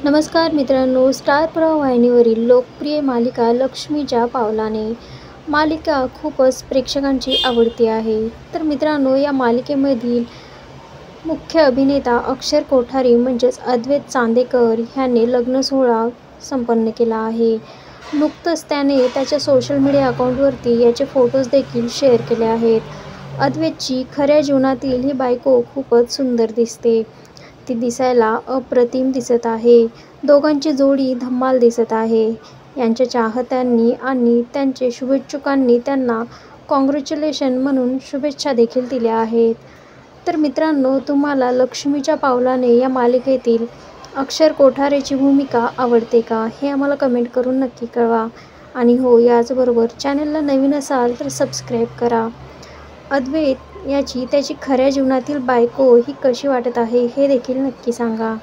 नमस्कार मित्रांनो, स्टार प्रवाह वाहिनीवरील लोकप्रिय मालिका लक्ष्मीच्या पावलाने मालिका खूपच प्रेक्षकांची आवडती आहे. तर मित्रांनो, या मालिकेमधील मुख्य अभिनेता अक्षर कोठारी म्हणजेच अद्वैत चांदेकर ह्याने लग्न सोहळा संपन्न केला आहे. नुकतंच त्याने त्याच्या सोशल मीडिया अकाउंटवरती याचे फोटोज देखील शेअर केले आहेत. अद्वैतची खऱ्या जीवनातील ही बायको खूपच सुंदर दिसते. ती दिसायला अप्रतिम दिसत आहे. दोघांची जोडी धम्माल दिसत आहे. यांच्या चाहत्यांनी आणि त्यांचे शुभेच्छुकांनी त्यांना कॉंग्रॅच्युलेशन म्हणून शुभेच्छा देखील दिल्या आहेत. तर मित्रांनो, तुम्हाला लक्ष्मीच्या पावलाने या मालिकेतील अक्षर कोठारेची भूमिका आवडते का? हे आम्हाला कमेंट करून नक्की कळवा. आणि हो, याचबरोबर चॅनलला नवीन असाल तर सबस्क्राईब करा. अद्वैत याची त्याची खऱ्या जीवनातील बायको ही कशी वाटत आहे हे देखील नक्की सांगा.